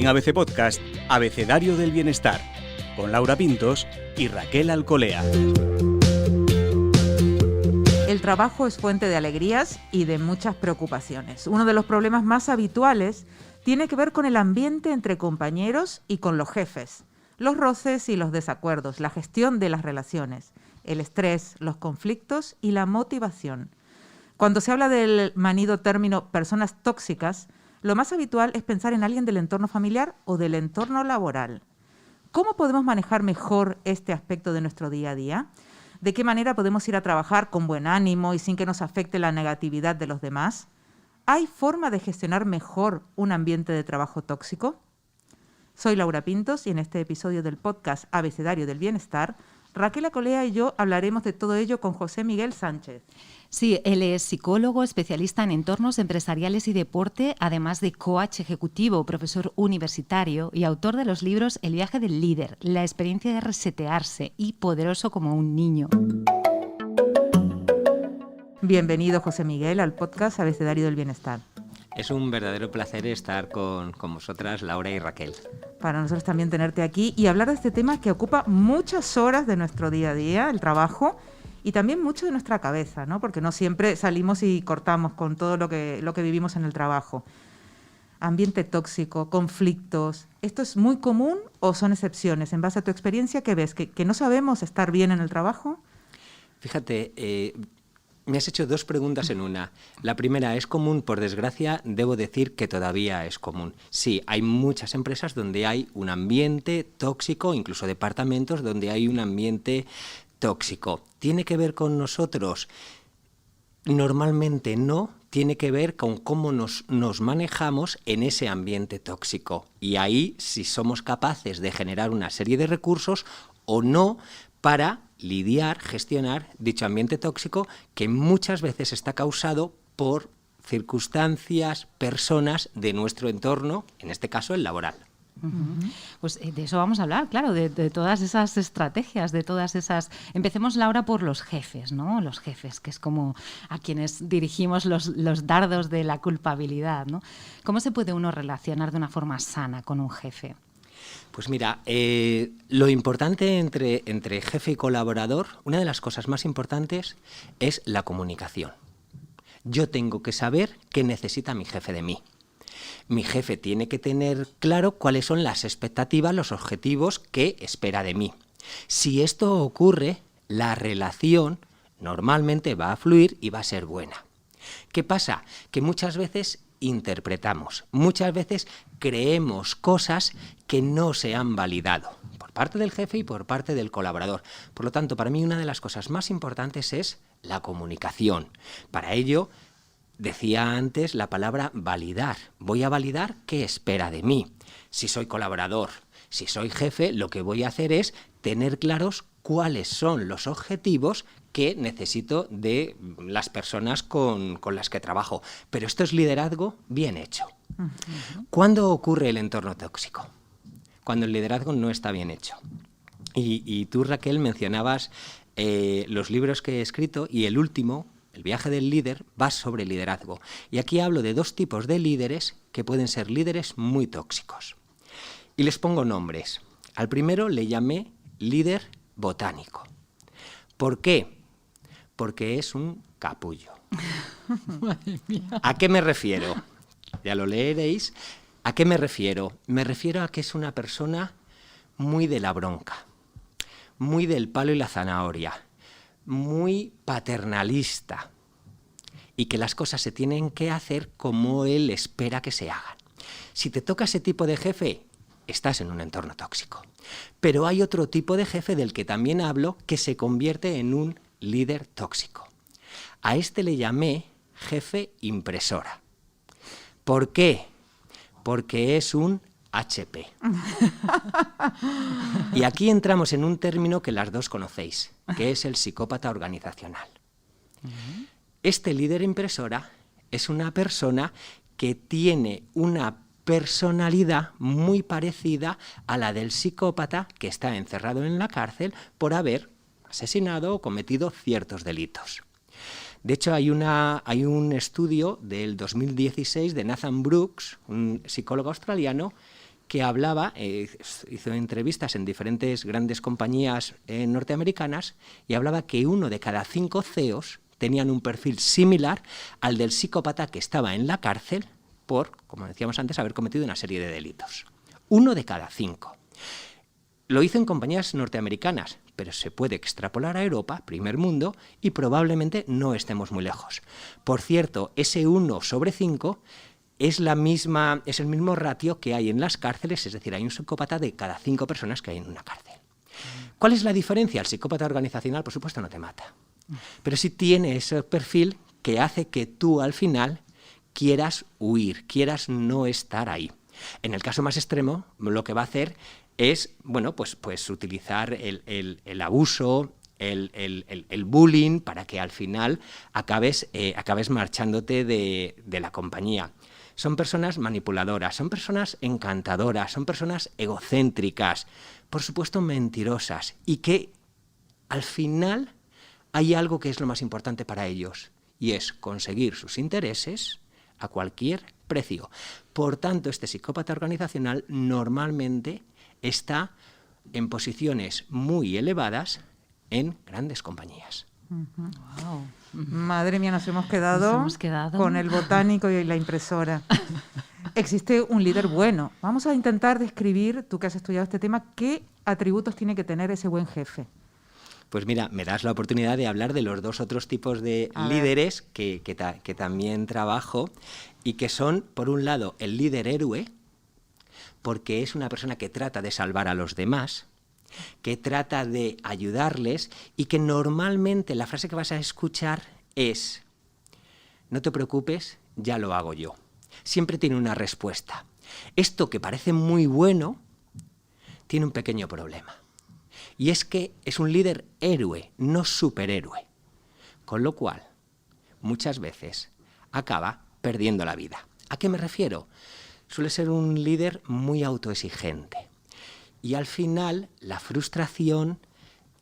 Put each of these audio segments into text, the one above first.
En ABC Podcast, Abecedario del Bienestar, con Laura Pintos y Raquel Alcolea. El trabajo es fuente de alegrías y de muchas preocupaciones. Uno de los problemas más habituales tiene que ver con el ambiente entre compañeros y con los jefes. Los roces y los desacuerdos, la gestión de las relaciones, el estrés, los conflictos y la motivación. Cuando se habla del manido término personas tóxicas, lo más habitual es pensar en alguien del entorno familiar o del entorno laboral. ¿Cómo podemos manejar mejor este aspecto de nuestro día a día? ¿De qué manera podemos ir a trabajar con buen ánimo y sin que nos afecte la negatividad de los demás? ¿Hay forma de gestionar mejor un ambiente de trabajo tóxico? Soy Laura Pintos y en este episodio del podcast Abecedario del Bienestar, Raquel Alcolea y yo hablaremos de todo ello con José Miguel Sánchez. Sí, él es psicólogo, especialista en entornos empresariales y deporte, además de coach ejecutivo, profesor universitario y autor de los libros El viaje del líder, La experiencia de resetearse y Poderoso como un niño. Bienvenido, José Miguel, al podcast Abecedario del Bienestar. Es un verdadero placer estar con vosotras, Laura y Raquel. Para nosotros también tenerte aquí y hablar de este tema que ocupa muchas horas de nuestro día a día, el trabajo, y también mucho de nuestra cabeza, ¿no? Porque no siempre salimos y cortamos con todo lo que vivimos en el trabajo. Ambiente tóxico, conflictos, ¿esto es muy común o son excepciones? En base a tu experiencia, ¿qué ves? ¿Que no sabemos estar bien en el trabajo? Fíjate, me has hecho dos preguntas en una. La primera, ¿es común? Por desgracia, debo decir que todavía es común. Sí, hay muchas empresas donde hay un ambiente tóxico, incluso departamentos donde hay un ambiente tóxico. ¿Tiene que ver con nosotros? Normalmente no, tiene que ver con cómo nos manejamos en ese ambiente tóxico. Y ahí, si somos capaces de generar una serie de recursos o no para lidiar, gestionar dicho ambiente tóxico que muchas veces está causado por circunstancias, personas de nuestro entorno, en este caso el laboral. Pues de eso vamos a hablar, claro, de todas esas estrategias, de todas esas... Empecemos, Laura, por los jefes, ¿no? Los jefes, que es como a quienes dirigimos los dardos de la culpabilidad, ¿no? ¿Cómo se puede uno relacionar de una forma sana con un jefe? Pues mira, lo importante entre jefe y colaborador, una de las cosas más importantes es la comunicación. Yo tengo que saber qué necesita mi jefe de mí. Mi jefe tiene que tener claro cuáles son las expectativas, los objetivos que espera de mí. Si esto ocurre, la relación normalmente va a fluir y va a ser buena. ¿Qué pasa? Que muchas veces interpretamos, muchas veces creemos cosas que no se han validado por parte del jefe y por parte del colaborador. Por lo tanto, para mí una de las cosas más importantes es la comunicación. Para ello, decía antes la palabra validar. Voy a validar qué espera de mí. Si soy colaborador, si soy jefe, lo que voy a hacer es tener claros cuáles son los objetivos que necesito de las personas con las que trabajo. Pero esto es liderazgo bien hecho. ¿Cuándo ocurre el entorno tóxico? Cuando el liderazgo no está bien hecho. Y tú, Raquel, mencionabas los libros que he escrito y el último, El viaje del líder, va sobre liderazgo. Y aquí hablo de dos tipos de líderes que pueden ser líderes muy tóxicos. Y les pongo nombres. Al primero le llamé líder botánico. ¿Por qué? Porque es un capullo. Madre mía. ¿A qué me refiero? Ya lo leeréis. ¿A qué me refiero? Me refiero a que es una persona muy de la bronca, muy del palo y la zanahoria, muy paternalista y que las cosas se tienen que hacer como él espera que se hagan. Si te toca ese tipo de jefe, estás en un entorno tóxico. Pero hay otro tipo de jefe del que también hablo que se convierte en un líder tóxico. A este le llamé jefe impresora. ¿Por qué? Porque es un HP. Y aquí entramos en un término que las dos conocéis, que es el psicópata organizacional. Este líder impresora es una persona que tiene una personalidad muy parecida a la del psicópata que está encerrado en la cárcel por haber asesinado o cometido ciertos delitos. De hecho, hay un estudio del 2016 de Nathan Brooks, un psicólogo australiano, que hablaba, hizo entrevistas en diferentes grandes compañías norteamericanas y hablaba que 1 de cada 5 CEOs tenían un perfil similar al del psicópata que estaba en la cárcel por, como decíamos antes, haber cometido una serie de delitos. 1 de cada 5. Lo hizo en compañías norteamericanas, pero se puede extrapolar a Europa, primer mundo, y probablemente no estemos muy lejos. Por cierto, ese 1 sobre 5 es el mismo ratio que hay en las cárceles, es decir, hay un psicópata de cada 5 personas que hay en una cárcel. ¿Cuál es la diferencia? El psicópata organizacional, por supuesto, no te mata, pero sí tiene ese perfil que hace que tú al final quieras huir, quieras no estar ahí. En el caso más extremo, lo que va a hacer es, bueno, pues utilizar el abuso, el bullying, para que al final acabes marchándote de la compañía. Son personas manipuladoras, son personas encantadoras, son personas egocéntricas, por supuesto mentirosas, y que al final hay algo que es lo más importante para ellos, y es conseguir sus intereses a cualquier precio. Por tanto, este psicópata organizacional normalmente está en posiciones muy elevadas en grandes compañías. Wow. Madre mía, nos hemos quedado con el botánico y la impresora. Existe un líder bueno. Vamos a intentar describir, tú que has estudiado este tema, qué atributos tiene que tener ese buen jefe. Pues mira, me das la oportunidad de hablar de los 2 otros tipos de líderes que también trabajo y que son, por un lado, el líder héroe, porque es una persona que trata de salvar a los demás, que trata de ayudarles y que normalmente la frase que vas a escuchar es: no te preocupes, ya lo hago yo. Siempre tiene una respuesta. Esto que parece muy bueno tiene un pequeño problema. Y es que es un líder héroe, no superhéroe. Con lo cual, muchas veces acaba perdiendo la vida. ¿A qué me refiero? Suele ser un líder muy autoexigente. Y al final, la frustración,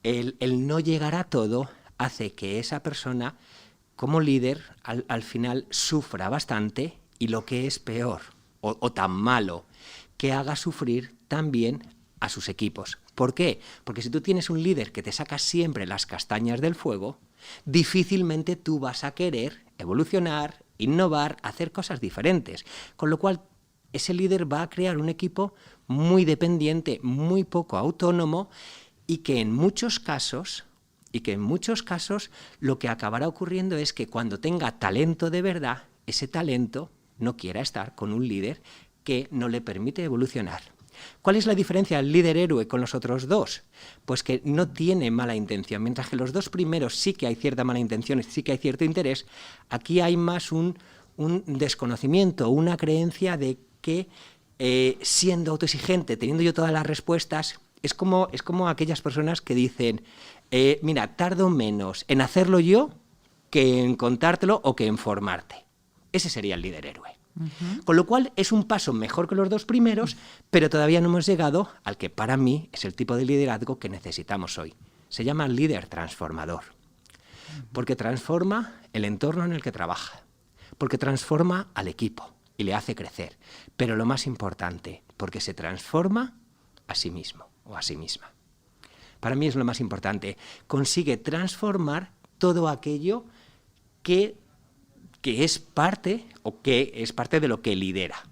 el no llegar a todo, hace que esa persona, como líder, al final sufra bastante y, lo que es peor o tan malo, que haga sufrir también a sus equipos. ¿Por qué? Porque si tú tienes un líder que te saca siempre las castañas del fuego, difícilmente tú vas a querer evolucionar, innovar, hacer cosas diferentes. Con lo cual, ese líder va a crear un equipo muy dependiente, muy poco autónomo, y que en muchos casos lo que acabará ocurriendo es que cuando tenga talento de verdad, ese talento no quiera estar con un líder que no le permite evolucionar. ¿Cuál es la diferencia del líder héroe con los otros 2? Pues que no tiene mala intención. Mientras que los 2 primeros sí que hay cierta mala intención y sí que hay cierto interés, aquí hay más un desconocimiento, una creencia de que siendo autoexigente, teniendo yo todas las respuestas, es como aquellas personas que dicen, mira, tardo menos en hacerlo yo que en contártelo o que en formarte. Ese sería el líder héroe. Con lo cual es un paso mejor que los 2 primeros, pero todavía no hemos llegado al que para mí es el tipo de liderazgo que necesitamos hoy. Se llama líder transformador, porque transforma el entorno en el que trabaja, porque transforma al equipo y le hace crecer, pero lo más importante, porque se transforma a sí mismo o a sí misma. Para mí es lo más importante, consigue transformar todo aquello que es parte de lo que lidera.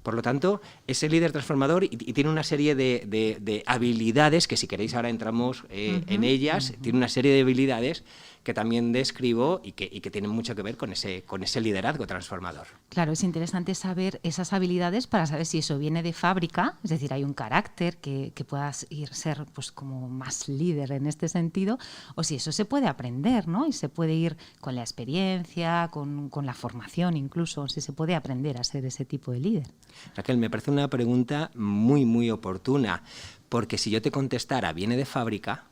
Por lo tanto, ese líder transformador y tiene una serie de habilidades que, si queréis, ahora entramos en ellas. Tiene una serie de habilidades que también describo y que tienen mucho que ver con ese liderazgo transformador. Claro, es interesante saber esas habilidades para saber si eso viene de fábrica, es decir, hay un carácter que puedas ser pues como más líder en este sentido, o si eso se puede aprender, ¿no? Y se puede ir con la experiencia, con la formación incluso, si se puede aprender a ser ese tipo de líder. Raquel, me parece una pregunta muy, muy oportuna, porque si yo te contestara viene de fábrica,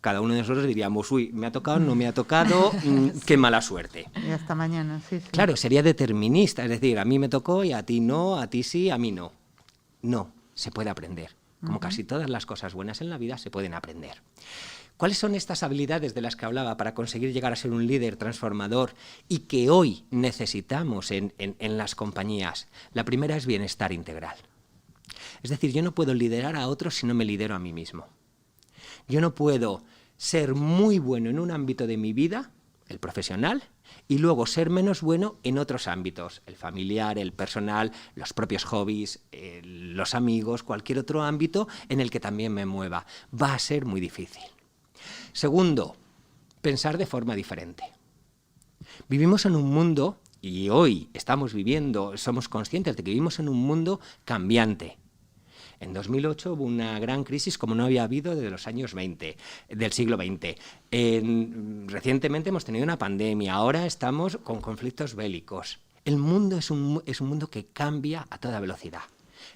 cada uno de nosotros diríamos, uy, me ha tocado, no me ha tocado, qué mala suerte. Y hasta mañana, sí. Claro, sería determinista, es decir, a mí me tocó y a ti no, a ti sí, a mí no. No, se puede aprender. Como casi todas las cosas buenas en la vida, se pueden aprender. ¿Cuáles son estas habilidades de las que hablaba para conseguir llegar a ser un líder transformador y que hoy necesitamos en las compañías? La primera es bienestar integral. Es decir, yo no puedo liderar a otros si no me lidero a mí mismo. Yo no puedo ser muy bueno en un ámbito de mi vida, el profesional, y luego ser menos bueno en otros ámbitos, el familiar, el personal, los propios hobbies, los amigos, cualquier otro ámbito en el que también me mueva. Va a ser muy difícil. Segundo, pensar de forma diferente. Vivimos en un mundo, y hoy somos conscientes de que vivimos en un mundo cambiante. En 2008 hubo una gran crisis como no había habido desde los años 20, del siglo XX. Recientemente hemos tenido una pandemia, ahora estamos con conflictos bélicos. El mundo es un mundo que cambia a toda velocidad.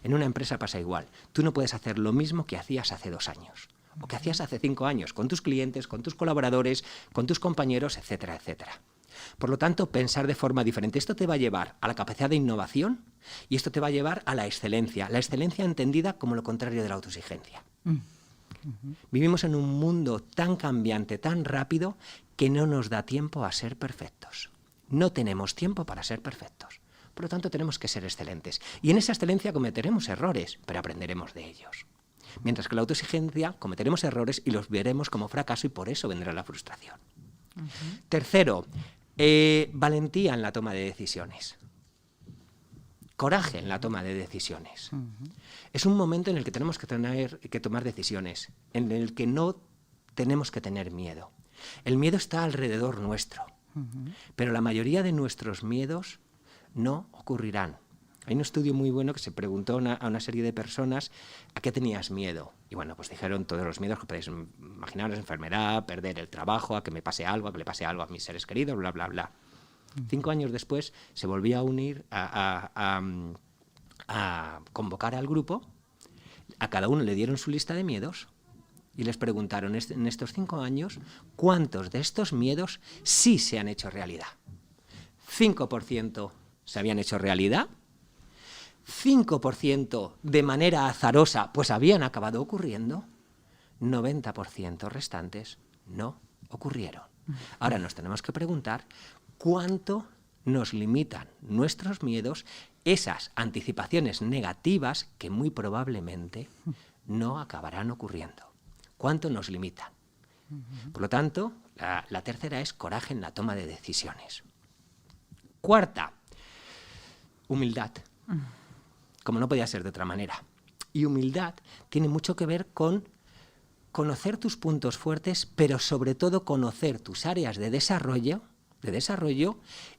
En una empresa pasa igual. Tú no puedes hacer lo mismo que hacías hace 2 años o que hacías hace 5 años, con tus clientes, con tus colaboradores, con tus compañeros, etcétera, etcétera. Por lo tanto, pensar de forma diferente. Esto te va a llevar a la capacidad de innovación y esto te va a llevar a la excelencia entendida como lo contrario de la autoexigencia. Vivimos en un mundo tan cambiante, tan rápido, que no nos da tiempo a ser perfectos. No tenemos tiempo para ser perfectos. Por lo tanto, tenemos que ser excelentes. Y en esa excelencia cometeremos errores, pero aprenderemos de ellos. Mientras que la autoexigencia cometeremos errores y los veremos como fracaso y por eso vendrá la frustración. Tercero, valentía en la toma de decisiones. Coraje en la toma de decisiones. Es un momento en el que tenemos que tomar decisiones, en el que no tenemos que tener miedo. El miedo está alrededor nuestro, pero la mayoría de nuestros miedos no ocurrirán. Hay un estudio muy bueno que se preguntó a una serie de personas a qué tenías miedo. Y bueno, pues dijeron todos los miedos que podéis imaginaros: enfermedad, perder el trabajo, a que me pase algo, a que le pase algo a mis seres queridos, bla, bla, bla. 5 años después se volvió a unir, a convocar al grupo. A cada uno le dieron su lista de miedos y les preguntaron en estos 5 años cuántos de estos miedos sí se han hecho realidad. 5% se habían hecho realidad, 5% de manera azarosa pues habían acabado ocurriendo, 90% restantes no ocurrieron. Ahora nos tenemos que preguntar cuánto nos limitan nuestros miedos, esas anticipaciones negativas que muy probablemente no acabarán ocurriendo. ¿Cuánto nos limitan? Por lo tanto, la tercera es coraje en la toma de decisiones. Cuarta, humildad. Como no podía ser de otra manera. Y humildad tiene mucho que ver con conocer tus puntos fuertes, pero sobre todo conocer tus áreas de desarrollo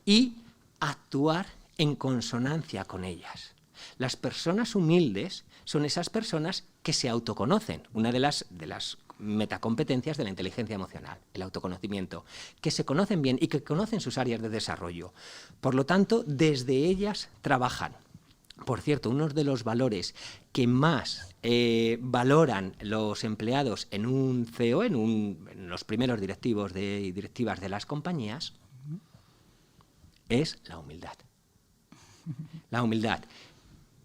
y actuar en consonancia con ellas. Las personas humildes son esas personas que se autoconocen, una de las metacompetencias de la inteligencia emocional, el autoconocimiento, que se conocen bien y que conocen sus áreas de desarrollo. Por lo tanto, desde ellas trabajan. Por cierto, uno de los valores que más valoran los empleados en un CEO, en los primeros directivos y directivas de las compañías, es la humildad. La humildad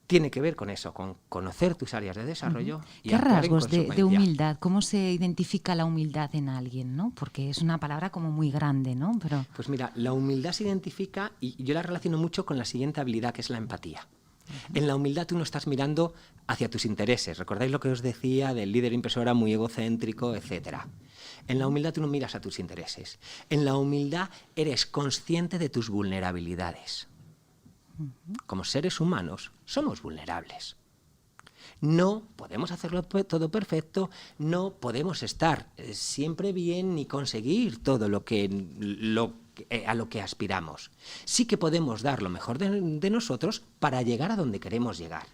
tiene que ver con eso, con conocer tus áreas de desarrollo. Y ¿qué rasgos de humildad? ¿Cómo se identifica la humildad en alguien, ¿no? Porque es una palabra como muy grande, ¿no? Pero... Pues mira, la humildad se identifica, y yo la relaciono mucho con la siguiente habilidad, que es la empatía. En la humildad tú no estás mirando hacia tus intereses. ¿Recordáis lo que os decía del líder impresora muy egocéntrico, etcétera? En la humildad tú no miras a tus intereses. En la humildad eres consciente de tus vulnerabilidades. Como seres humanos somos vulnerables. No podemos hacerlo todo perfecto, no podemos estar siempre bien ni conseguir todo a lo que aspiramos. Sí que podemos dar lo mejor de nosotros para llegar a donde queremos llegar.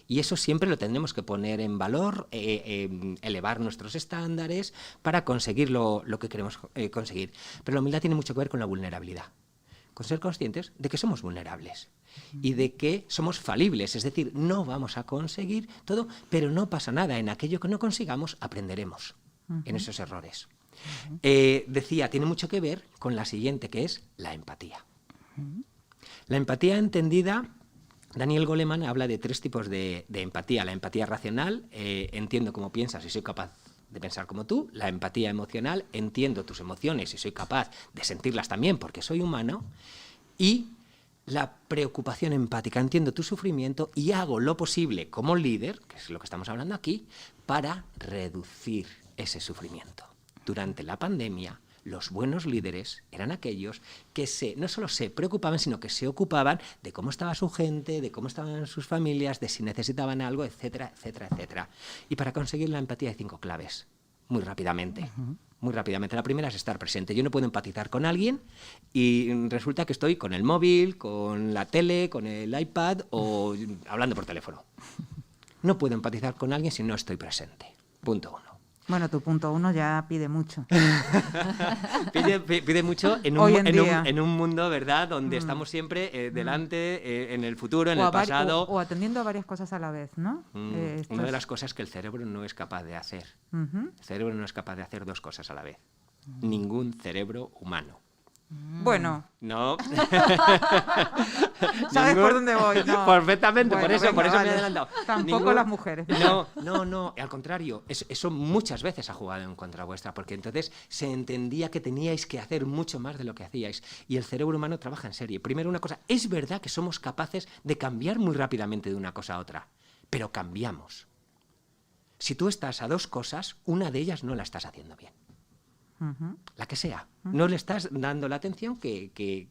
Y eso siempre lo tendremos que poner en valor, elevar nuestros estándares para conseguir lo que queremos conseguir. Pero la humildad tiene mucho que ver con la vulnerabilidad, con ser conscientes de que somos vulnerables y de que somos falibles, es decir, no vamos a conseguir todo, pero no pasa nada, en aquello que no consigamos aprenderemos en esos errores. Decía, tiene mucho que ver con la siguiente, que es la empatía. La empatía entendida, Daniel Goleman habla de 3 tipos de empatía. La empatía racional, entiendo cómo piensas y soy capaz de pensar como tú. La empatía emocional, entiendo tus emociones y soy capaz de sentirlas también porque soy humano. Y la preocupación empática, entiendo tu sufrimiento y hago lo posible como líder, que es lo que estamos hablando aquí, para reducir ese sufrimiento. Durante la pandemia, los buenos líderes eran aquellos que no solo se preocupaban, sino que se ocupaban de cómo estaba su gente, de cómo estaban sus familias, de si necesitaban algo, etcétera, etcétera, etcétera. Y para conseguir la empatía hay 5 claves, muy rápidamente. Muy rápidamente. La primera es estar presente. Yo no puedo empatizar con alguien y resulta que estoy con el móvil, con la tele, con el iPad o hablando por teléfono. No puedo empatizar con alguien si no estoy presente. Punto 1. Bueno, tu punto 1 ya pide mucho. Pide mucho en un mundo, ¿verdad?, donde estamos siempre delante, en el futuro, en el pasado. O atendiendo a varias cosas a la vez, ¿no? Una de las cosas que el cerebro no es capaz de hacer. El cerebro no es capaz de hacer 2 cosas a la vez. Ningún cerebro humano. Bueno. No. ¿Sabes por dónde voy? No. Perfectamente, Bueno, por eso vale. me he adelantado. Tampoco las mujeres. No, al contrario, eso muchas veces ha jugado en contra vuestra, porque entonces se entendía que teníais que hacer mucho más de lo que hacíais, y el cerebro humano trabaja en serie. Primero, una cosa, es verdad que somos capaces de cambiar muy rápidamente de una cosa a otra, pero cambiamos. Si tú estás a 2 cosas, una de ellas no la estás haciendo bien. La que sea. No le estás dando la atención que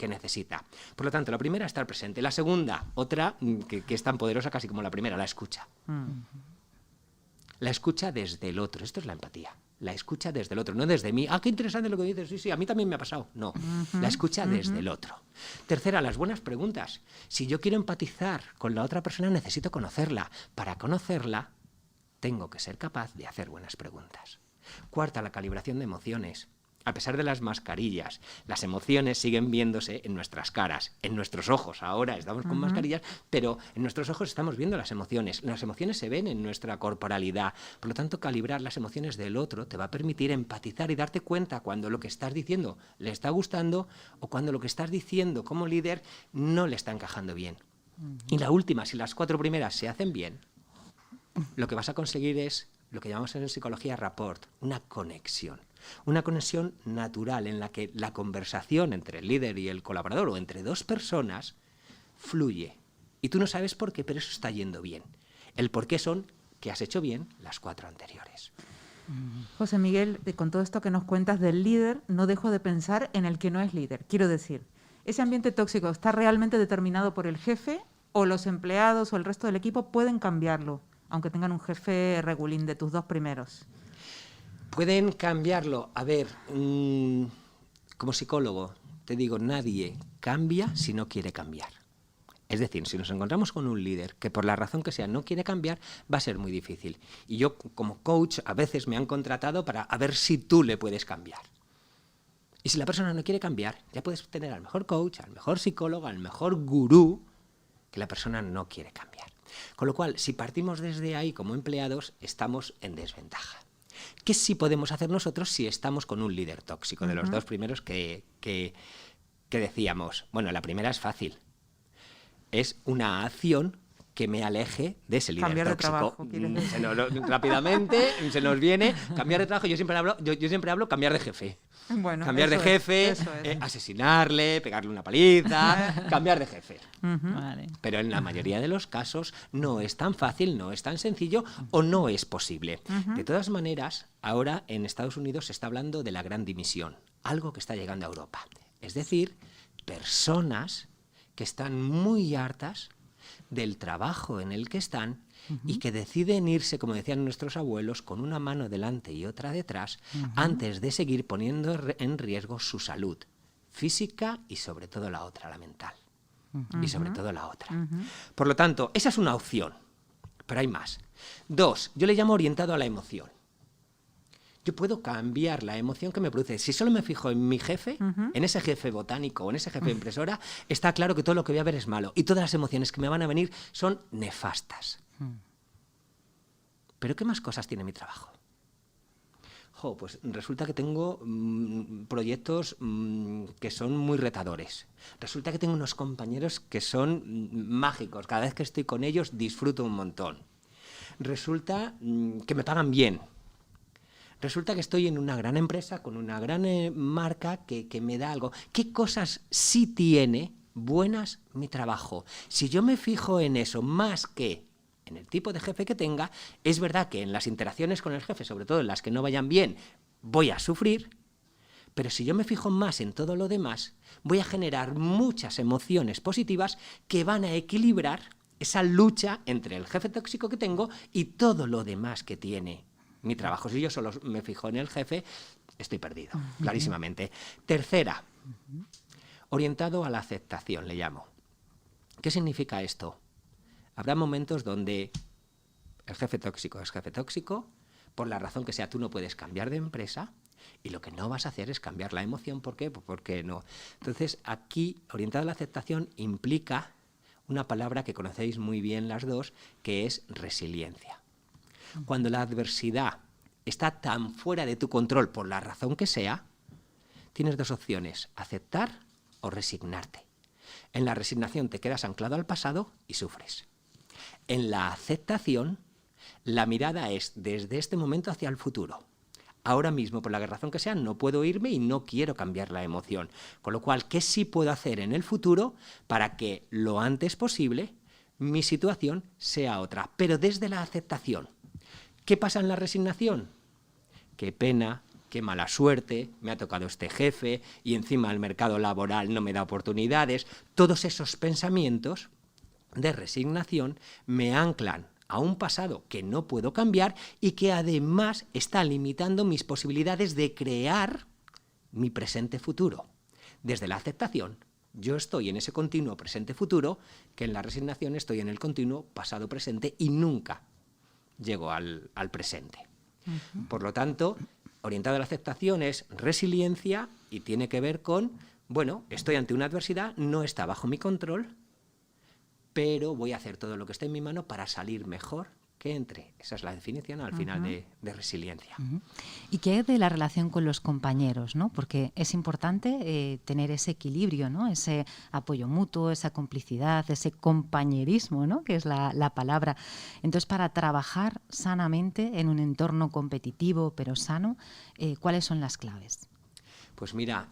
necesita. Por lo tanto, la primera, estar presente. La segunda, otra que es tan poderosa casi como la primera, la escucha. La escucha desde el otro. Esto es la empatía. La escucha desde el otro, no desde mí. Qué interesante lo que dices. Sí, a mí también me ha pasado. No, la escucha desde el otro. Tercera, las buenas preguntas. Si yo quiero empatizar con la otra persona, necesito conocerla. Para conocerla, tengo que ser capaz de hacer buenas preguntas. Cuarta, la calibración de emociones. A pesar de las mascarillas, las emociones siguen viéndose en nuestras caras, en nuestros ojos. Ahora estamos con mascarillas, pero en nuestros ojos estamos viendo las emociones. Las emociones se ven en nuestra corporalidad. Por lo tanto, calibrar las emociones del otro te va a permitir empatizar y darte cuenta cuando lo que estás diciendo le está gustando o cuando lo que estás diciendo como líder no le está encajando bien. Y la última, si las 4 primeras se hacen bien, lo que vas a conseguir es lo que llamamos en psicología rapport, una conexión natural en la que la conversación entre el líder y el colaborador o entre 2 personas fluye. Y tú no sabes por qué, pero eso está yendo bien. El por qué son que has hecho bien las 4 anteriores. José Miguel, con todo esto que nos cuentas del líder, no dejo de pensar en el que no es líder. Quiero decir, ¿ese ambiente tóxico está realmente determinado por el jefe o los empleados o el resto del equipo pueden cambiarlo, aunque tengan un jefe regulín de tus 2 primeros? Pueden cambiarlo. A ver, como psicólogo te digo, nadie cambia si no quiere cambiar. Es decir, si nos encontramos con un líder que por la razón que sea no quiere cambiar, va a ser muy difícil. Y yo como coach a veces me han contratado para a ver si tú le puedes cambiar. Y si la persona no quiere cambiar, ya puedes tener al mejor coach, al mejor psicólogo, al mejor gurú, que la persona no quiere cambiar. Con lo cual, si partimos desde ahí como empleados, estamos en desventaja. ¿Qué sí podemos hacer nosotros si estamos con un líder tóxico? De los 2 primeros que decíamos. Bueno, la primera es fácil. Es una acción que me aleje de ese líder cambiar tóxico. De trabajo, rápidamente se nos viene cambiar de trabajo. Yo siempre hablo cambiar de jefe. Bueno, cambiar de jefe, asesinarle, pegarle una paliza, cambiar de jefe. Vale. Pero en la mayoría de los casos no es tan fácil, no es tan sencillo o no es posible. De todas maneras, ahora en Estados Unidos se está hablando de la gran dimisión, algo que está llegando a Europa. Es decir, personas que están muy hartas del trabajo en el que están y que deciden irse, como decían nuestros abuelos, con una mano delante y otra detrás, antes de seguir poniendo en riesgo su salud física y sobre todo la otra, la mental. Y sobre todo la otra. Por lo tanto, esa es una opción, pero hay más. 2, yo le llamo orientado a la emoción. Yo puedo cambiar la emoción que me produce. Si solo me fijo en mi jefe, en ese jefe botánico o en ese jefe impresora, está claro que todo lo que voy a ver es malo. Y todas las emociones que me van a venir son nefastas. ¿Pero qué más cosas tiene mi trabajo? Pues resulta que tengo proyectos que son muy retadores. Resulta que tengo unos compañeros que son mágicos. Cada vez que estoy con ellos disfruto un montón. Resulta que me pagan bien. Resulta que estoy en una gran empresa, con una gran marca que me da algo. ¿Qué cosas sí tiene buenas mi trabajo. Si yo me fijo en eso más que en el tipo de jefe que tenga, es verdad que en las interacciones con el jefe, sobre todo en las que no vayan bien, voy a sufrir, pero si yo me fijo más en todo lo demás, voy a generar muchas emociones positivas que van a equilibrar esa lucha entre el jefe tóxico que tengo y todo lo demás que tiene mi trabajo. Si yo solo me fijo en el jefe, estoy perdido, clarísimamente. Tercera, orientado a la aceptación, le llamo. ¿Qué significa esto? Habrá momentos donde el jefe tóxico es jefe tóxico, por la razón que sea, tú no puedes cambiar de empresa y lo que no vas a hacer es cambiar la emoción. ¿Por qué? Pues porque no. Entonces, aquí, orientado a la aceptación, implica una palabra que conocéis muy bien las dos, que es resiliencia. Cuando la adversidad está tan fuera de tu control por la razón que sea, tienes dos opciones, aceptar o resignarte. En la resignación te quedas anclado al pasado y sufres. En la aceptación, la mirada es desde este momento hacia el futuro. Ahora mismo, por la razón que sea, no puedo irme y no quiero cambiar la emoción. Con lo cual, ¿qué sí puedo hacer en el futuro para que lo antes posible mi situación sea otra? Pero desde la aceptación. ¿Qué pasa en la resignación? Qué pena, qué mala suerte, me ha tocado este jefe y encima el mercado laboral no me da oportunidades. Todos esos pensamientos de resignación me anclan a un pasado que no puedo cambiar y que además está limitando mis posibilidades de crear mi presente futuro. Desde la aceptación, yo estoy en ese continuo presente-futuro, que en la resignación estoy en el continuo pasado-presente y nunca llego al presente. Por lo tanto, orientado a la aceptación es resiliencia y tiene que ver con, bueno, estoy ante una adversidad, no está bajo mi control, pero voy a hacer todo lo que esté en mi mano para salir mejor que entre. Esa es la definición al final de resiliencia. ¿Y qué es de la relación con los compañeros, ¿no? Porque es importante tener ese equilibrio, ¿no? Ese apoyo mutuo, esa complicidad, ese compañerismo, ¿no? Que es la palabra. Entonces, para trabajar sanamente en un entorno competitivo pero sano, ¿cuáles son las claves? Pues mira,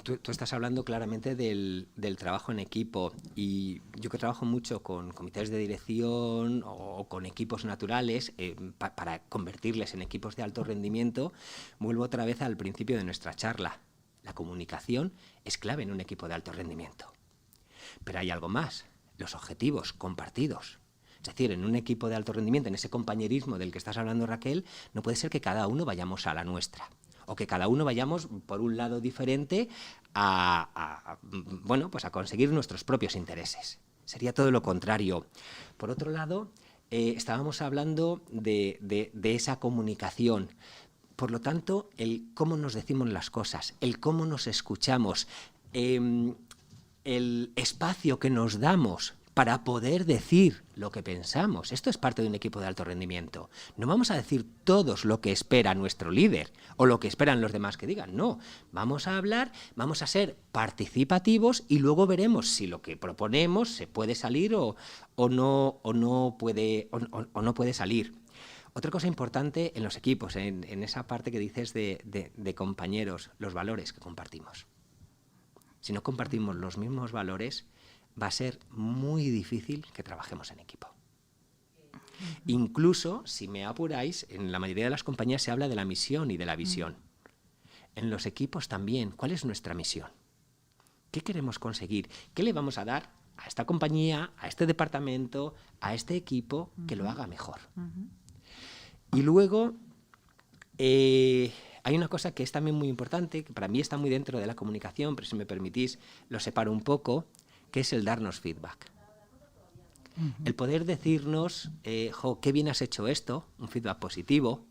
tú estás hablando claramente del trabajo en equipo, y yo que trabajo mucho con comités de dirección o con equipos naturales para convertirles en equipos de alto rendimiento, vuelvo otra vez al principio de nuestra charla. La comunicación es clave en un equipo de alto rendimiento. Pero hay algo más, los objetivos compartidos. Es decir, en un equipo de alto rendimiento, en ese compañerismo del que estás hablando, Raquel, no puede ser que cada uno vayamos a la nuestra, o que cada uno vayamos por un lado diferente a conseguir nuestros propios intereses. Sería todo lo contrario. Por otro lado, estábamos hablando de esa comunicación. Por lo tanto, el cómo nos decimos las cosas, el cómo nos escuchamos, el espacio que nos damos para poder decir lo que pensamos. Esto es parte de un equipo de alto rendimiento. No vamos a decir todos lo que espera nuestro líder o lo que esperan los demás que digan. No, vamos a hablar, vamos a ser participativos y luego veremos si lo que proponemos se puede salir o no puede salir. Otra cosa importante en los equipos, en esa parte que dices de compañeros, los valores que compartimos. Si no compartimos los mismos valores, va a ser muy difícil que trabajemos en equipo. Incluso, si me apuráis, en la mayoría de las compañías se habla de la misión y de la visión. En los equipos también, ¿cuál es nuestra misión? ¿Qué queremos conseguir? ¿Qué le vamos a dar a esta compañía, a este departamento, a este equipo que lo haga mejor? Y luego, hay una cosa que es también muy importante, que para mí está muy dentro de la comunicación, pero si me permitís lo separo un poco, que es el darnos feedback. El poder decirnos, qué bien has hecho esto, un feedback positivo,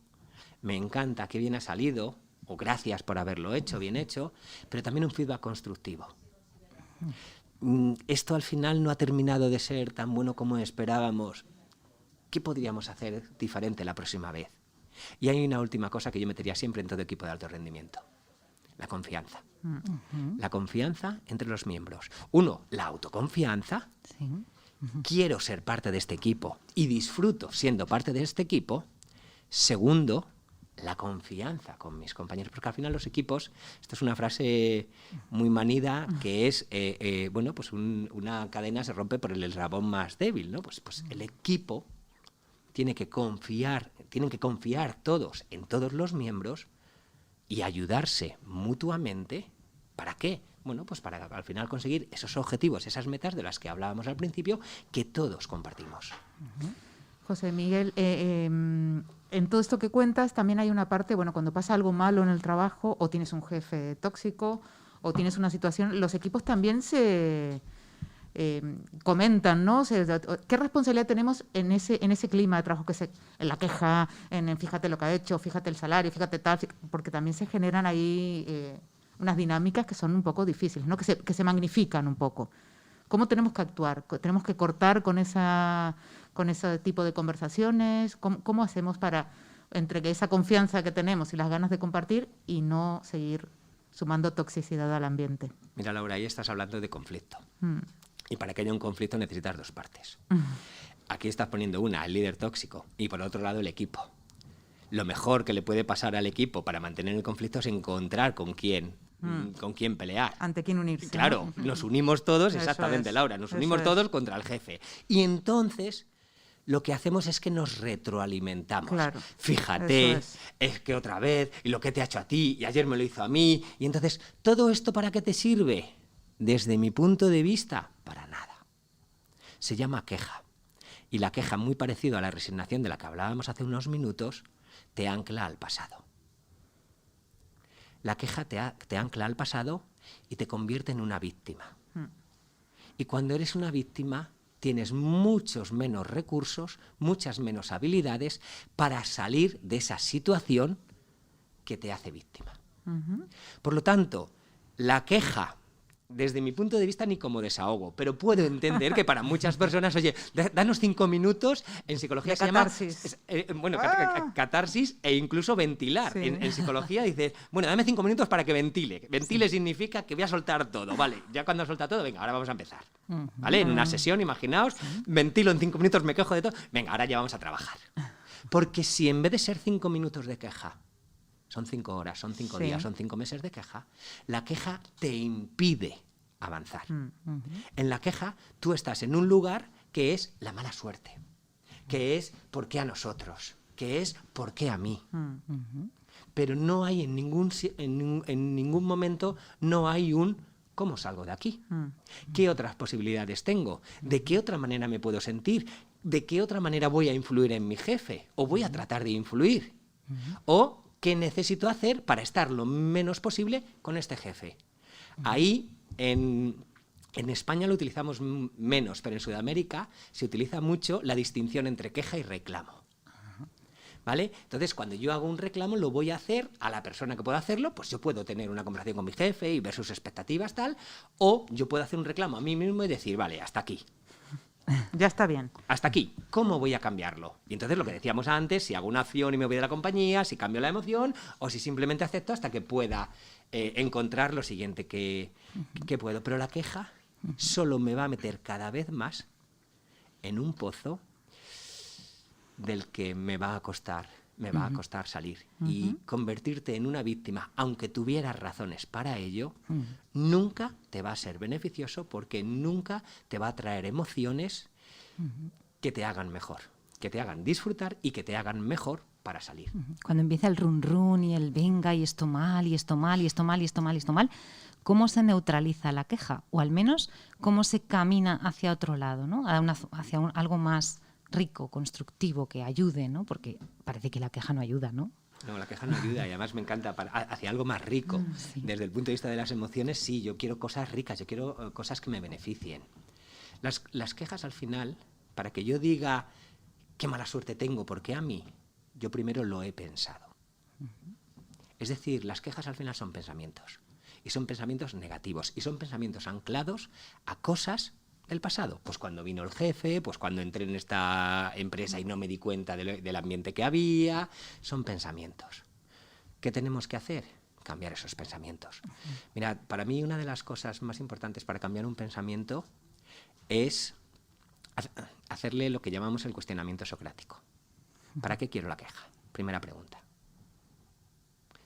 me encanta, qué bien ha salido, o gracias por haberlo hecho, bien hecho, pero también un feedback constructivo. Esto al final no ha terminado de ser tan bueno como esperábamos. ¿Qué podríamos hacer diferente la próxima vez? Y hay una última cosa que yo metería siempre en todo equipo de alto rendimiento. La confianza. La confianza entre los miembros. Uno, la autoconfianza. Sí. Quiero ser parte de este equipo y disfruto siendo parte de este equipo. Segundo, la confianza con mis compañeros, porque al final los equipos, esto es una frase muy manida, que es, bueno, pues una cadena se rompe por el eslabón más débil, ¿no? Pues el equipo tienen que confiar todos en todos los miembros y ayudarse mutuamente. ¿Para qué? Bueno, pues para al final conseguir esos objetivos, esas metas de las que hablábamos al principio, que todos compartimos. José Miguel, en todo esto que cuentas también hay una parte, bueno, cuando pasa algo malo en el trabajo o tienes un jefe tóxico o tienes una situación, los equipos también se comentan, ¿no? ¿Qué responsabilidad tenemos en ese clima de trabajo, en la queja, en fíjate lo que ha hecho, fíjate el salario, fíjate tal, porque también se generan ahí unas dinámicas que son un poco difíciles, ¿no? Que se magnifican un poco. ¿Cómo tenemos que actuar? ¿Tenemos que cortar con ese tipo de conversaciones? ¿Cómo hacemos para, entre esa confianza que tenemos y las ganas de compartir y no seguir sumando toxicidad al ambiente? Mira, Laura, ahí estás hablando de conflicto. Y para que haya un conflicto necesitas dos partes. Aquí estás poniendo una, el líder tóxico, y por otro lado el equipo. Lo mejor que le puede pasar al equipo para mantener el conflicto es encontrar con quién pelear. ¿Ante quién unirse? Claro, ¿no? nos unimos todos, Eso exactamente, es, Laura, nos unimos todos contra el jefe. Y entonces lo que hacemos es que nos retroalimentamos. Claro, fíjate, es que otra vez, y lo que te ha hecho a ti, y ayer me lo hizo a mí, y entonces, ¿todo esto para qué te sirve? Desde mi punto de vista, para nada. Se llama queja. Y la queja, muy parecido a la resignación de la que hablábamos hace unos minutos, te ancla al pasado. La queja te ancla al pasado y te convierte en una víctima. Y cuando eres una víctima, tienes muchos menos recursos, muchas menos habilidades para salir de esa situación que te hace víctima. Por lo tanto, la queja, desde mi punto de vista, ni como desahogo, pero puedo entender que para muchas personas, oye, danos 5 minutos, en psicología se catarsis. llama catarsis e incluso ventilar. Sí. En psicología dices, bueno, dame 5 minutos para que ventile. Ventile significa que voy a soltar todo, ¿vale? Ya cuando he soltado todo, venga, ahora vamos a empezar. ¿Vale? En una sesión, imaginaos, ventilo en 5 minutos, me quejo de todo, venga, ahora ya vamos a trabajar. Porque si en vez de ser 5 minutos de queja, son 5 horas, son 5 días, son 5 meses de queja, la queja te impide avanzar. En la queja tú estás en un lugar que es la mala suerte, que es ¿por qué a nosotros?, que es ¿por qué a mí? Pero no hay en ningún momento no hay un ¿cómo salgo de aquí? ¿Qué otras posibilidades tengo? ¿De qué otra manera me puedo sentir? ¿De qué otra manera voy a influir en mi jefe? ¿O voy a tratar de influir? ¿O qué necesito hacer para estar lo menos posible con este jefe? Ahí, en España lo utilizamos menos, pero en Sudamérica se utiliza mucho la distinción entre queja y reclamo. ¿Vale? Entonces, cuando yo hago un reclamo, lo voy a hacer a la persona que pueda hacerlo, pues yo puedo tener una conversación con mi jefe y ver sus expectativas, tal, o yo puedo hacer un reclamo a mí mismo y decir, vale, hasta aquí. Ya está bien. Hasta aquí. ¿Cómo voy a cambiarlo? Y entonces lo que decíamos antes, si hago una acción y me voy de la compañía, si cambio la emoción, o si simplemente acepto hasta que pueda encontrar lo siguiente que puedo. Pero la queja solo me va a meter cada vez más en un pozo del que me va a costar salir. Y convertirte en una víctima, aunque tuvieras razones para ello, nunca te va a ser beneficioso, porque nunca te va a traer emociones que te hagan mejor, que te hagan disfrutar y que te hagan mejor para salir. Cuando empieza el run run y el venga y esto mal, y esto mal, y esto mal, y esto mal, y esto mal, ¿cómo se neutraliza la queja? O al menos, ¿cómo se camina hacia otro lado, ¿no? Hacia algo más rico, constructivo, que ayude, ¿no? Porque parece que la queja no ayuda, ¿no? No, la queja no ayuda, y además me encanta hacia algo más rico. Sí. Desde el punto de vista de las emociones, sí, yo quiero cosas ricas, yo quiero cosas que me beneficien. Las quejas, al final, para que yo diga qué mala suerte tengo, porque a mí, yo primero lo he pensado. Es decir, las quejas al final son pensamientos, y son pensamientos negativos, y son pensamientos anclados a cosas del pasado. Pues cuando vino el jefe, pues cuando entré en esta empresa y no me di cuenta del ambiente que había. Son pensamientos. ¿Qué tenemos que hacer? Cambiar esos pensamientos. Mirad, para mí una de las cosas más importantes para cambiar un pensamiento es hacerle lo que llamamos el cuestionamiento socrático. ¿Para qué quiero la queja? Primera pregunta.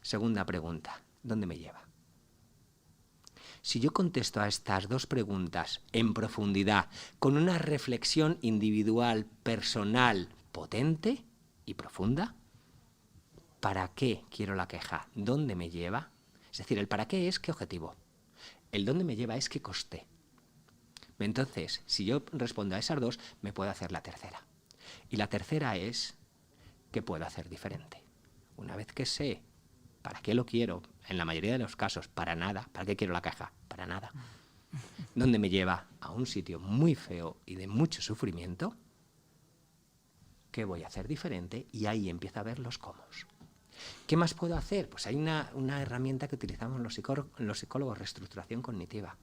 Segunda pregunta, ¿dónde me lleva? Si yo contesto a estas dos preguntas en profundidad, con una reflexión individual, personal, potente y profunda, ¿para qué quiero la queja? ¿Dónde me lleva? Es decir, el para qué es qué objetivo. El dónde me lleva es qué coste. Entonces, si yo respondo a esas dos, me puedo hacer la tercera. Y la tercera es, ¿qué puedo hacer diferente? Una vez que sé para qué lo quiero, en la mayoría de los casos, para nada. ¿Para qué quiero la queja? Para nada. ¿Dónde me lleva? A un sitio muy feo y de mucho sufrimiento. ¿Qué voy a hacer diferente? Y ahí empiezo a ver los cómo. ¿Qué más puedo hacer? Pues hay una herramienta que utilizamos los psicólogos, reestructuración cognitiva.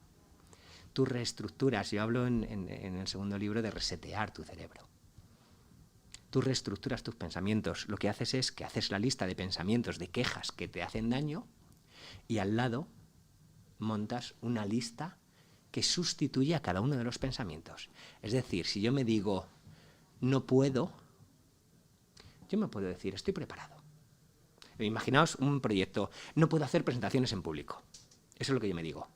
Tú reestructuras, yo hablo en el segundo libro de resetear tu cerebro. Tú reestructuras tus pensamientos. Lo que haces es que haces la lista de pensamientos, de quejas que te hacen daño, y al lado montas una lista que sustituye a cada uno de los pensamientos. Es decir, si yo me digo, no puedo, yo me puedo decir, estoy preparado. Imaginaos un proyecto, no puedo hacer presentaciones en público. Eso es lo que yo me digo.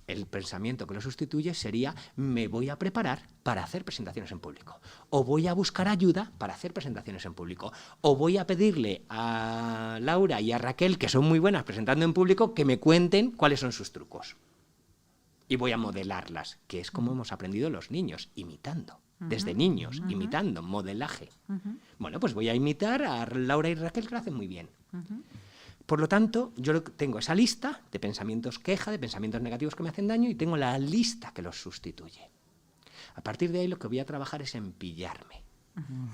El pensamiento que lo sustituye sería, me voy a preparar para hacer presentaciones en público. O voy a buscar ayuda para hacer presentaciones en público. O voy a pedirle a Laura y a Raquel, que son muy buenas presentando en público, que me cuenten cuáles son sus trucos. Y voy a modelarlas, que es como hemos aprendido los niños, imitando. Desde niños, imitando, modelaje. Bueno, pues voy a imitar a Laura y Raquel, que lo hacen muy bien. Por lo tanto, yo tengo esa lista de pensamientos queja, de pensamientos negativos que me hacen daño, y tengo la lista que los sustituye. A partir de ahí lo que voy a trabajar es en pillarme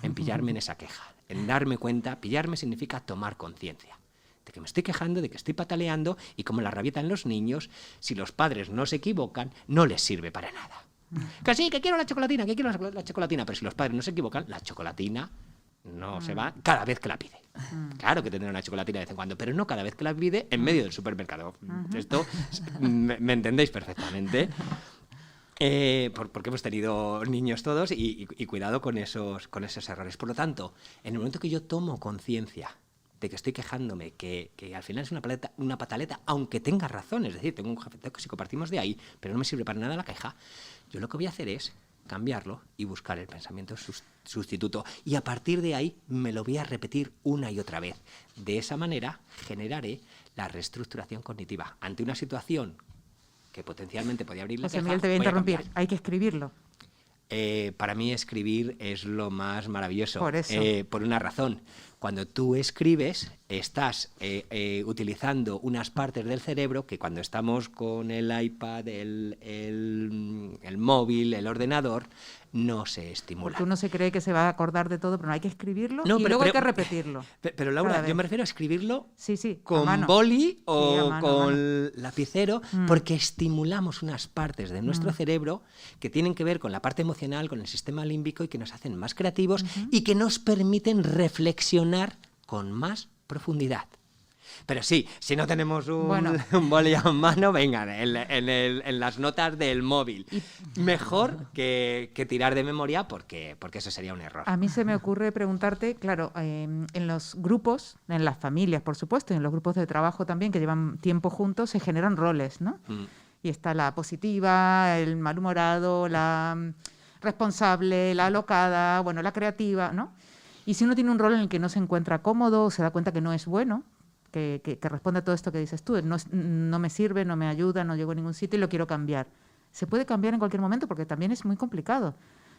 en esa queja, en darme cuenta. Pillarme significa tomar conciencia de que me estoy quejando, de que estoy pataleando, y como la rabieta en los niños, si los padres no se equivocan, no les sirve para nada. Que sí, que quiero la chocolatina, pero si los padres no se equivocan, la chocolatina no se va cada vez que la pide. Claro que tendrá una chocolatina de vez en cuando, pero no cada vez que la pide en medio del supermercado. Esto me entendéis perfectamente. Porque hemos tenido niños todos y cuidado con esos errores. Por lo tanto, en el momento que yo tomo conciencia de que estoy quejándome, que al final es una pataleta, aunque tenga razón, es decir, tengo un jefe tóxico, partimos de ahí, pero no me sirve para nada la queja, yo lo que voy a hacer es cambiarlo y buscar el pensamiento sustituto. Y a partir de ahí me lo voy a repetir una y otra vez. De esa manera generaré la reestructuración cognitiva. Ante una situación que potencialmente podía abrir la queja, Miguel, te voy a interrumpir. Hay que escribirlo. Para mí escribir es lo más maravilloso. Por eso. Por una razón. Cuando tú escribes, estás utilizando unas partes del cerebro que cuando estamos con el iPad, el móvil, el ordenador, no se estimulan. Porque uno se cree que se va a acordar de todo, pero no, hay que escribirlo y luego hay que repetirlo. Pero Laura, yo me refiero a escribirlo con sí, boli a mano, con lapicero, porque estimulamos unas partes de nuestro cerebro que tienen que ver con la parte emocional, con el sistema límbico, y que nos hacen más creativos y que nos permiten reflexionar con más profundidad. Pero sí, si no tenemos un boli a mano, vengan, en las notas del móvil. Mejor que tirar de memoria, porque eso sería un error. A mí se me ocurre preguntarte, claro, en los grupos, en las familias, por supuesto, y en los grupos de trabajo también, que llevan tiempo juntos, se generan roles, ¿no? Y está la positiva, el malhumorado, la responsable, la alocada, bueno, la creativa, ¿no? Y si uno tiene un rol en el que no se encuentra cómodo, se da cuenta que no es bueno, que responde a todo esto que dices tú, no me sirve, no me ayuda, no llego a ningún sitio y lo quiero cambiar. Se puede cambiar en cualquier momento porque también es muy complicado.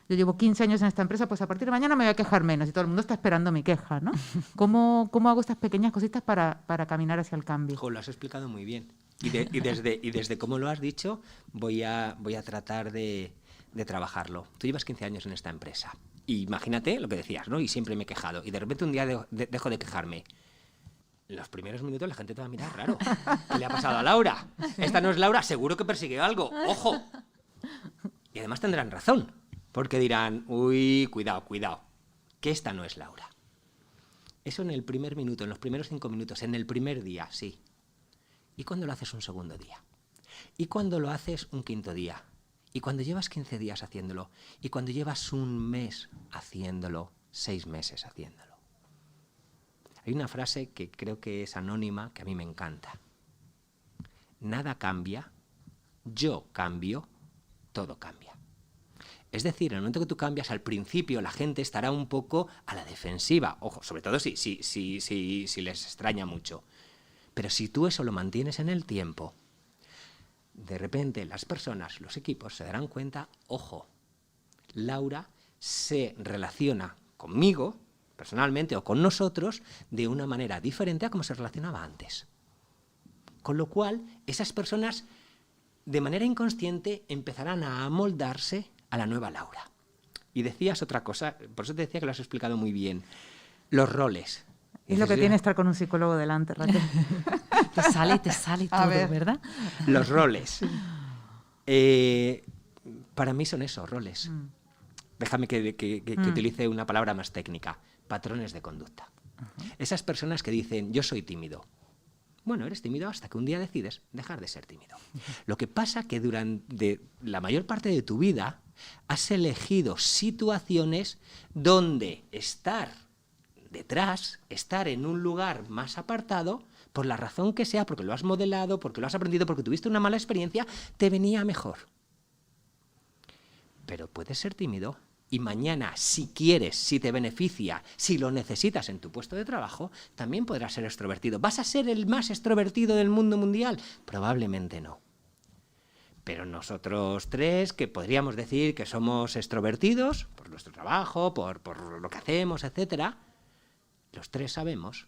Yo llevo 15 años en esta empresa, pues a partir de mañana me voy a quejar menos y todo el mundo está esperando mi queja, ¿no? ¿Cómo hago estas pequeñas cositas para caminar hacia el cambio? Lo has explicado muy bien. Y desde cómo lo has dicho, voy a tratar de trabajarlo. Tú llevas 15 años en esta empresa. Y imagínate lo que decías, ¿no? Y siempre me he quejado. Y de repente un día dejo de quejarme. En los primeros minutos la gente te va a mirar raro. ¿Qué le ha pasado a Laura? Esta no es Laura, seguro que persigue algo. ¡Ojo! Y además tendrán razón. Porque dirán, uy, cuidado, que esta no es Laura. Eso en el primer minuto, en los primeros 5 minutos, en el primer día, sí. ¿Y cuándo lo haces un segundo día? ¿Y cuándo lo haces un quinto día? Y cuando llevas 15 días haciéndolo, y cuando llevas un mes haciéndolo, 6 meses haciéndolo. Hay una frase que creo que es anónima, que a mí me encanta. Nada cambia, yo cambio, todo cambia. Es decir, en el momento que tú cambias, al principio la gente estará un poco a la defensiva. Ojo, sobre todo si les extraña mucho. Pero si tú eso lo mantienes en el tiempo, de repente las personas, los equipos se darán cuenta, ojo, Laura se relaciona conmigo, personalmente, o con nosotros, de una manera diferente a como se relacionaba antes. Con lo cual, esas personas, de manera inconsciente, empezarán a amoldarse a la nueva Laura. Y decías otra cosa, por eso te decía que lo has explicado muy bien, los roles. Es lo que tiene estar con un psicólogo delante, Raquel. Te sale todo, ¿verdad? Los roles. Para mí son esos roles. Déjame que utilice una palabra más técnica. Patrones de conducta. Esas personas que dicen, yo soy tímido. Bueno, eres tímido hasta que un día decides dejar de ser tímido. Lo que pasa que durante la mayor parte de tu vida has elegido situaciones donde estar detrás, estar en un lugar más apartado, por la razón que sea, porque lo has modelado, porque lo has aprendido, porque tuviste una mala experiencia, te venía mejor. Pero puedes ser tímido y mañana, si quieres, si te beneficia, si lo necesitas en tu puesto de trabajo, también podrás ser extrovertido. ¿Vas a ser el más extrovertido del mundo mundial? Probablemente no. Pero nosotros tres, que podríamos decir que somos extrovertidos por nuestro trabajo, por lo que hacemos, etcétera, los tres sabemos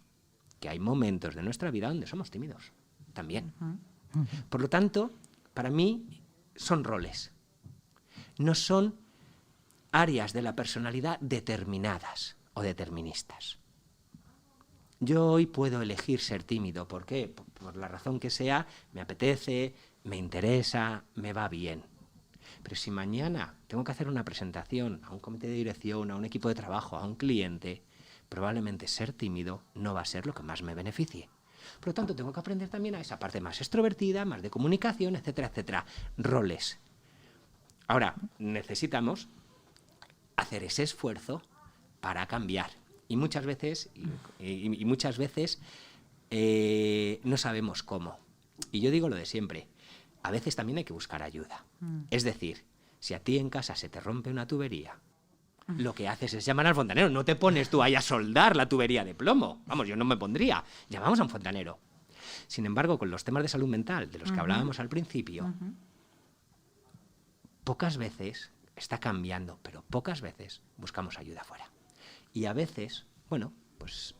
que hay momentos de nuestra vida donde somos tímidos también. Por lo tanto, para mí son roles. No son áreas de la personalidad determinadas o deterministas. Yo hoy puedo elegir ser tímido. ¿Por qué? Por la razón que sea, me apetece, me interesa, me va bien. Pero si mañana tengo que hacer una presentación a un comité de dirección, a un equipo de trabajo, a un cliente, probablemente ser tímido no va a ser lo que más me beneficie. Por lo tanto, tengo que aprender también a esa parte más extrovertida, más de comunicación, etcétera, etcétera. Roles. Ahora, necesitamos hacer ese esfuerzo para cambiar. Y muchas veces, no sabemos cómo. Y yo digo lo de siempre. A veces también hay que buscar ayuda. Es decir, si a ti en casa se te rompe una tubería, lo que haces es llamar al fontanero. No te pones tú ahí a soldar la tubería de plomo. Vamos, yo no me pondría. Llamamos a un fontanero. Sin embargo, con los temas de salud mental, de los que hablábamos al principio, pocas veces está cambiando, pero pocas veces buscamos ayuda fuera. Y a veces, bueno, pues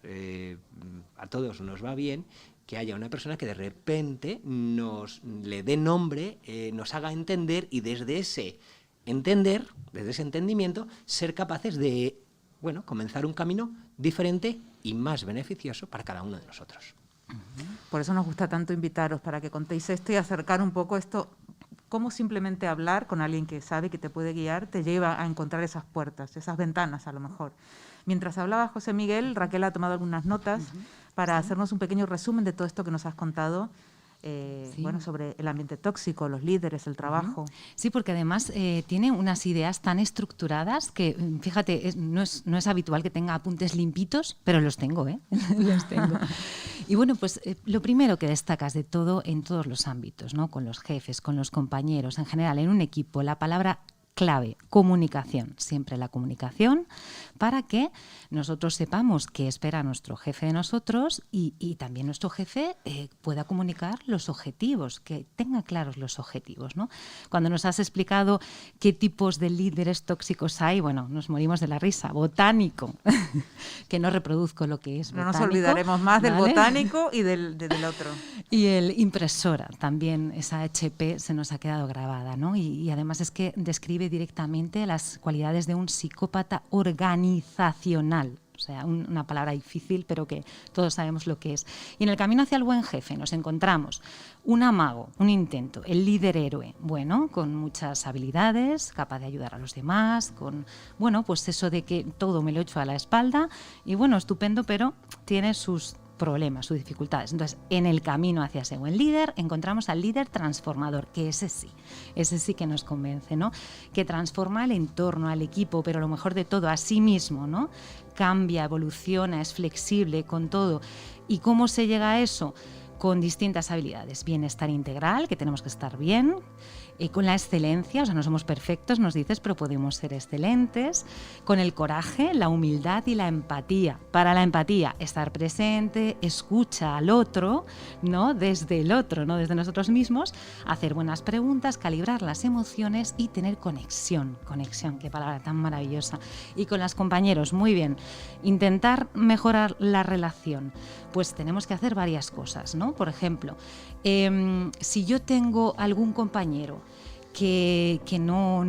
a todos nos va bien que haya una persona que de repente le dé nombre, nos haga entender y desde ese entendimiento, ser capaces de, bueno, comenzar un camino diferente y más beneficioso para cada uno de nosotros. Por eso nos gusta tanto invitaros, para que contéis esto y acercar un poco esto, cómo simplemente hablar con alguien que sabe, que te puede guiar, te lleva a encontrar esas puertas, esas ventanas a lo mejor. Mientras hablaba José Miguel, Raquel ha tomado algunas notas para hacernos un pequeño resumen de todo esto que nos has contado. Bueno, sobre el ambiente tóxico, los líderes, el trabajo. Sí, porque además tiene unas ideas tan estructuradas que, fíjate, no es habitual que tenga apuntes limpitos, pero los tengo, los tengo. Y bueno, pues lo primero que destacas de todo en todos los ámbitos, ¿no? Con los jefes, con los compañeros, en general, en un equipo, la palabra clave, comunicación, siempre la comunicación, para que nosotros sepamos qué espera nuestro jefe de nosotros y también nuestro jefe pueda comunicar los objetivos, que tenga claros los objetivos, ¿no? Cuando nos has explicado qué tipos de líderes tóxicos hay, bueno, nos morimos de la risa. Botánico, que no reproduzco lo que es botánico. No nos olvidaremos más del botánico y del otro. Y el impresora, también esa HP se nos ha quedado grabada, ¿no? Y además es que describe directamente las cualidades de un psicópata organizacional. O sea, una palabra difícil, pero que todos sabemos lo que es. Y en el camino hacia el buen jefe nos encontramos un amago, un intento, el líder héroe, bueno, con muchas habilidades, capaz de ayudar a los demás, con, bueno, pues eso de que todo me lo echo a la espalda y bueno, estupendo, pero tiene sus problemas, sus dificultades. Entonces, en el camino hacia ese buen líder, encontramos al líder transformador, que ese sí que nos convence, ¿no? Que transforma el entorno, al equipo, pero lo mejor de todo, a sí mismo, ¿no? Cambia, evoluciona, es flexible con todo. ¿Y cómo se llega a eso? Con distintas habilidades. Bienestar integral, que tenemos que estar bien, con la excelencia, o sea, no somos perfectos, nos dices, pero podemos ser excelentes, con el coraje, la humildad y la empatía. Para la empatía, estar presente, escucha al otro, ¿no? Desde el otro, no desde nosotros mismos, hacer buenas preguntas, calibrar las emociones y tener conexión, qué palabra tan maravillosa. Y con los compañeros, muy bien, intentar mejorar la relación, pues tenemos que hacer varias cosas, ¿no? Por ejemplo, si yo tengo algún compañero que no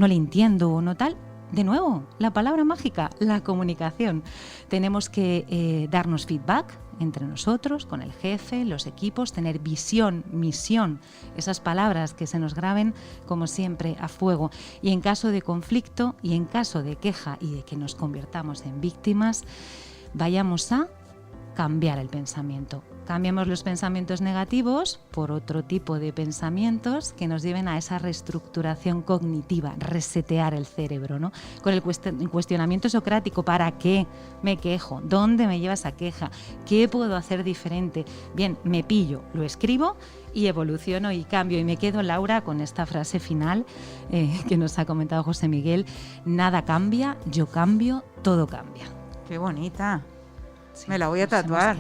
le entiendo o no tal, de nuevo, la palabra mágica, la comunicación. Tenemos que darnos feedback entre nosotros, con el jefe, los equipos, tener visión, misión, esas palabras que se nos graben, como siempre, a fuego. Y en caso de conflicto y en caso de queja y de que nos convirtamos en víctimas, vayamos a cambiar el pensamiento. Cambiamos los pensamientos negativos por otro tipo de pensamientos que nos lleven a esa reestructuración cognitiva, resetear el cerebro, ¿no? Con el cuestionamiento socrático, ¿para qué me quejo? ¿Dónde me lleva esa queja? ¿Qué puedo hacer diferente? Bien, me pillo, lo escribo y evoluciono y cambio. Y me quedo, Laura, con esta frase final que nos ha comentado José Miguel: nada cambia, yo cambio, todo cambia. ¡Qué bonita! Sí, me la voy a tatuar.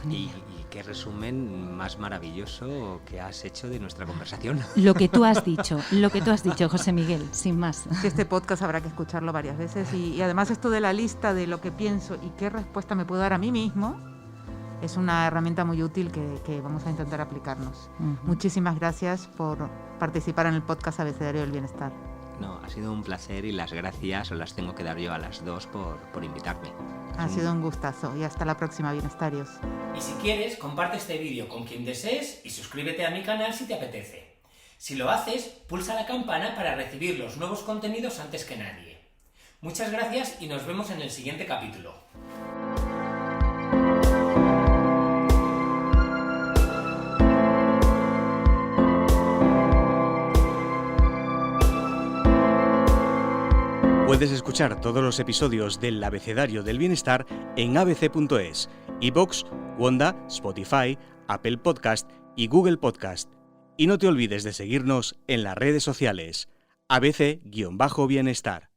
Y qué resumen más maravilloso que has hecho de nuestra conversación. Lo que tú has dicho, José Miguel, sin más. Este podcast habrá que escucharlo varias veces y además esto de la lista de lo que pienso y qué respuesta me puedo dar a mí mismo es una herramienta muy útil que vamos a intentar aplicarnos. Muchísimas gracias por participar en el podcast Abecedario del Bienestar. No, ha sido un placer y las gracias os las tengo que dar yo a las dos por invitarme. Ha sido un gustazo y hasta la próxima, bienestarios. Y si quieres, comparte este vídeo con quien desees y suscríbete a mi canal si te apetece. Si lo haces, pulsa la campana para recibir los nuevos contenidos antes que nadie. Muchas gracias y nos vemos en el siguiente capítulo. Puedes escuchar todos los episodios del Abecedario del Bienestar en abc.es, iVoox, Wanda, Spotify, Apple Podcast y Google Podcast. Y no te olvides de seguirnos en las redes sociales, abc-bienestar.